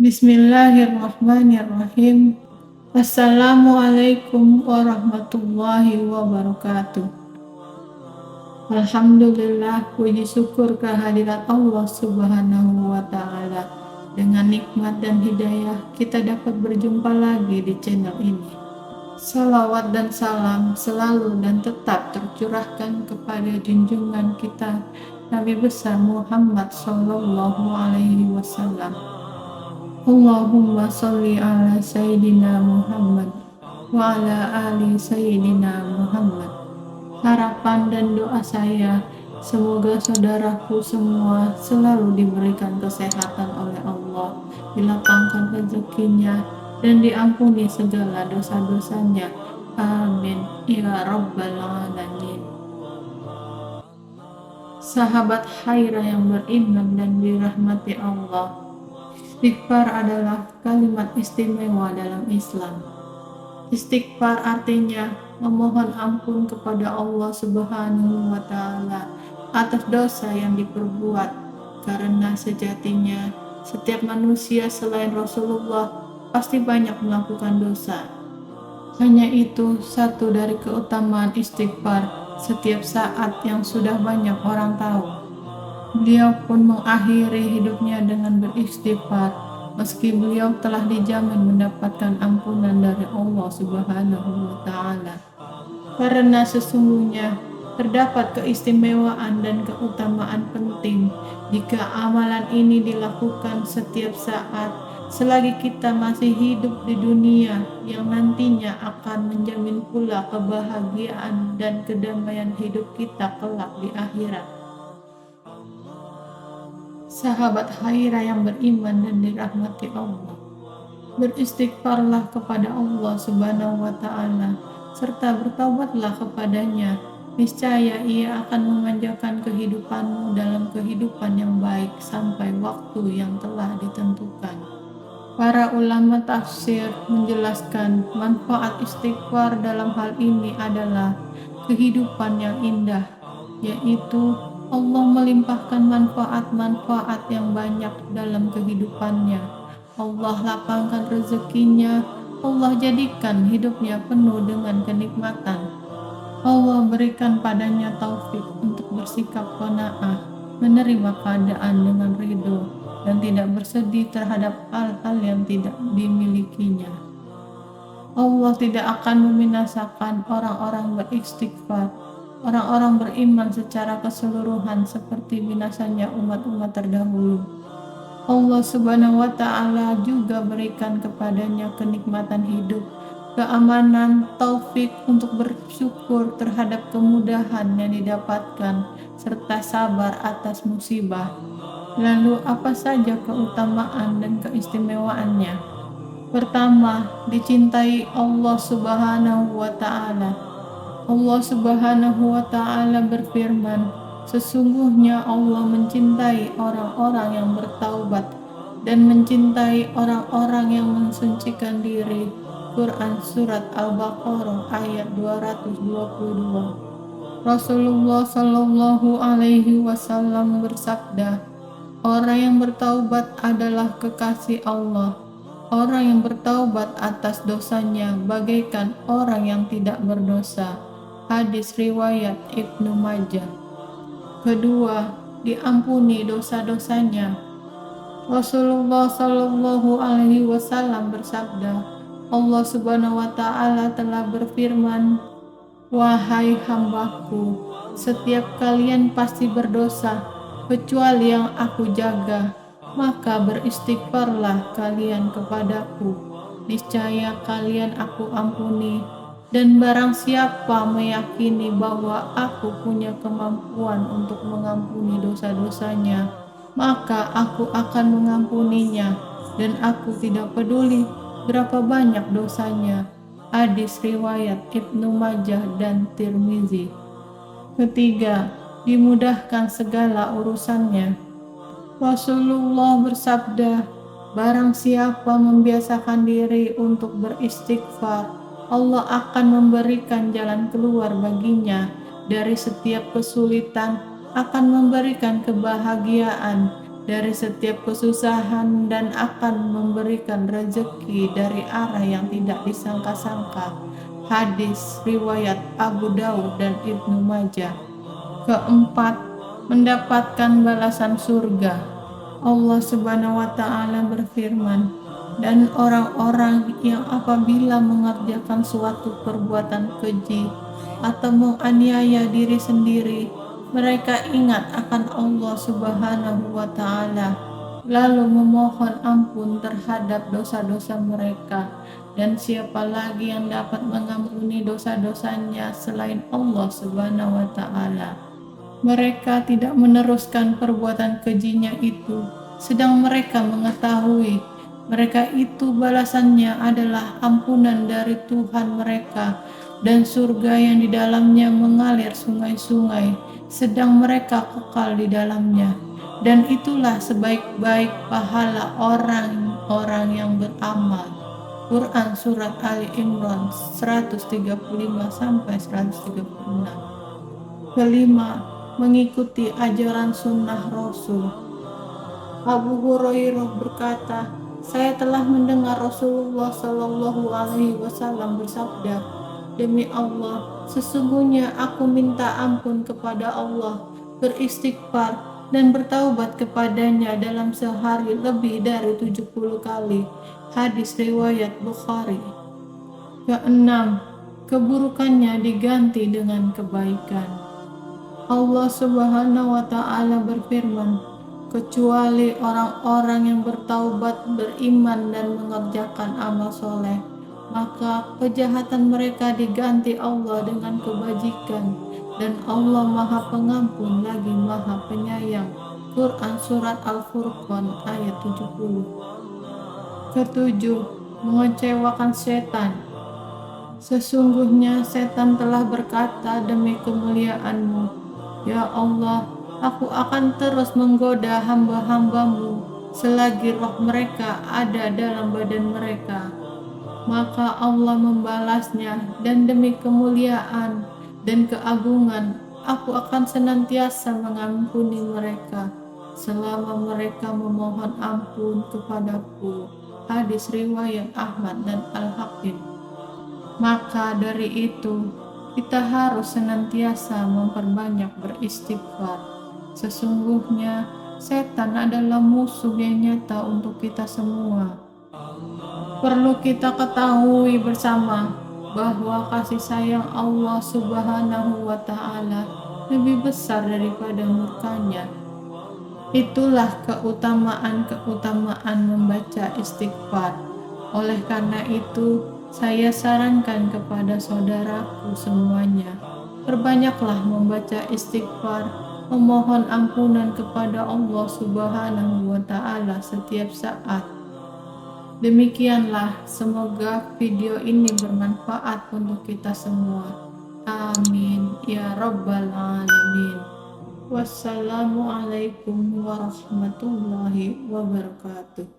Bismillahirrahmanirrahim. Assalamualaikum warahmatullahi wabarakatuh. Alhamdulillah, puji syukur kehadirat Allah Subhanahu wa Ta'ala. Dengan nikmat dan hidayah, kita dapat berjumpa lagi di channel ini. Salawat dan salam selalu dan tetap tercurahkan kepada junjungan kita, Nabi besar Muhammad Sallallahu Alaihi Wasallam. Allahumma sholli ala Sayyidina Muhammad wa ala ali Sayyidina Muhammad. Harapan dan doa saya, semoga saudaraku semua selalu diberikan kesehatan oleh Allah, dilapangkan rezekinya, dan diampuni segala dosa-dosanya. Amin ya rabbal alamin. Sahabat Khairah yang beriman dan dirahmati Allah, istighfar adalah kalimat istimewa dalam Islam. Istighfar artinya memohon ampun kepada Allah Subhanahu wa Ta'ala atas dosa yang diperbuat, karena sejatinya setiap manusia selain Rasulullah pasti banyak melakukan dosa. Hanya itu satu dari keutamaan istighfar setiap saat yang sudah banyak orang tahu. Beliau pun mengakhiri hidupnya dengan beristighfar, meski beliau telah dijamin mendapatkan ampunan dari Allah Subhanahu wa Ta'ala. Karena sesungguhnya terdapat keistimewaan dan keutamaan penting jika amalan ini dilakukan setiap saat selagi kita masih hidup di dunia, yang nantinya akan menjamin pula kebahagiaan dan kedamaian hidup kita kelak di akhirat. Sahabat Khairah yang beriman dan dirahmati Allah, beristighfarlah kepada Allah Subhanahu wa Ta'ala serta bertaubatlah kepadanya. Niscaya Ia akan memanjakan kehidupanmu dalam kehidupan yang baik sampai waktu yang telah ditentukan. Para ulama tafsir menjelaskan manfaat istighfar dalam hal ini adalah kehidupan yang indah, yaitu Allah melimpahkan manfaat-manfaat yang banyak dalam kehidupannya. Allah lapangkan rezekinya, Allah jadikan hidupnya penuh dengan kenikmatan. Allah berikan padanya taufik untuk bersikap qanaah, menerima keadaan dengan ridho, dan tidak bersedih terhadap hal-hal yang tidak dimilikinya. Allah tidak akan membinasakan orang-orang beristighfar, orang-orang beriman secara keseluruhan seperti binasanya umat-umat terdahulu. Allah Subhanahu wa Ta'ala juga berikan kepadanya kenikmatan hidup, keamanan, taufik untuk bersyukur terhadap kemudahan yang didapatkan, serta sabar atas musibah. Lalu apa saja keutamaan dan keistimewaannya? Pertama, dicintai Allah Subhanahu wa Ta'ala. Allah Subhanahu wa Ta'ala berfirman, sesungguhnya Allah mencintai orang-orang yang bertaubat dan mencintai orang-orang yang mensucikan diri. Quran Surat Al-Baqarah ayat 222. Rasulullah Shallallahu Alaihi Wasallam bersabda, orang yang bertaubat adalah kekasih Allah. Orang yang bertaubat atas dosanya bagaikan orang yang tidak berdosa. Hadis riwayat Ibnu Majah. Kedua, diampuni dosa-dosanya. Rasulullah Shallallahu Alaihi Wasallam bersabda, Allah Subhanahu wa Ta'ala telah berfirman, wahai hambaku, setiap kalian pasti berdosa, kecuali yang aku jaga, maka beristighfarlah kalian kepadaku, niscaya kalian aku ampuni. Dan barang siapa meyakini bahwa aku punya kemampuan untuk mengampuni dosa-dosanya, maka aku akan mengampuninya, dan aku tidak peduli berapa banyak dosanya. Hadis riwayat Ibnu Majah dan Tirmizi. Ketiga, dimudahkan segala urusannya. Rasulullah bersabda, barang siapa membiasakan diri untuk beristighfar, Allah akan memberikan jalan keluar baginya dari setiap kesulitan, akan memberikan kebahagiaan, dari setiap kesusahan dan akan memberikan rezeki dari arah yang tidak disangka-sangka. Hadis riwayat Abu Daud dan Ibnu Majah. Keempat, mendapatkan balasan surga. Allah Subhanahu wa Ta'ala berfirman, "Dan orang-orang yang apabila mengerjakan suatu perbuatan keji atau menganiaya diri sendiri, mereka ingat akan Allah Subhanahu wa Ta'ala, lalu memohon ampun terhadap dosa-dosa mereka. Dan siapa lagi yang dapat mengampuni dosa-dosanya selain Allah Subhanahu wa Ta'ala? Mereka tidak meneruskan perbuatan kejinya itu, sedang mereka mengetahui mereka itu balasannya adalah ampunan dari Tuhan mereka dan surga yang di dalamnya mengalir sungai-sungai, sedang mereka kekal di dalamnya. Dan itulah sebaik-baik pahala orang-orang yang beramal." Quran Surat Ali Imran 135-136. Kelima, mengikuti ajaran sunnah Rasul. Abu Hurairah berkata, "Saya telah mendengar Rasulullah Shallallahu Alaihi Wasallam bersabda, 'Demi Allah, sesungguhnya aku minta ampun kepada Allah, beristighfar dan bertaubat kepadanya dalam sehari lebih dari 70 kali." Hadis riwayat Bukhari. Keenam, keburukannya diganti dengan kebaikan. Allah Subhanahu wa Ta'ala berfirman, "Kecuali orang-orang yang bertaubat, beriman dan mengerjakan amal soleh, maka kejahatan mereka diganti Allah dengan kebajikan, dan Allah Maha Pengampun lagi Maha Penyayang." Quran Surat Al-Furqan ayat 70. Ketujuh, mengecewakan setan. Sesungguhnya setan telah berkata demi kemuliaan-Mu, "Ya Allah, aku akan terus menggoda hamba-hamba-Mu selagi roh mereka ada dalam badan mereka." Maka Allah membalasnya, "Dan demi kemuliaan dan keagungan, aku akan senantiasa mengampuni mereka selama mereka memohon ampun kepadaku." Hadis riwayat Ahmad dan Al-Hakim. Maka dari itu, kita harus senantiasa memperbanyak beristighfar. Sesungguhnya setan adalah musuh yang nyata untuk kita semua. Perlu kita ketahui bersama bahwa kasih sayang Allah Subhanahu wa Ta'ala lebih besar daripada murkanya. Itulah keutamaan membaca istighfar. Oleh karena itu, saya sarankan kepada saudaraku semuanya, perbanyaklah membaca istighfar, memohon ampunan kepada Allah Subhanahu wa Ta'ala setiap saat. Demikianlah, semoga video ini bermanfaat untuk kita semua. Amin ya Rabbal Alamin. Wassalamualaikum warahmatullahi wabarakatuh.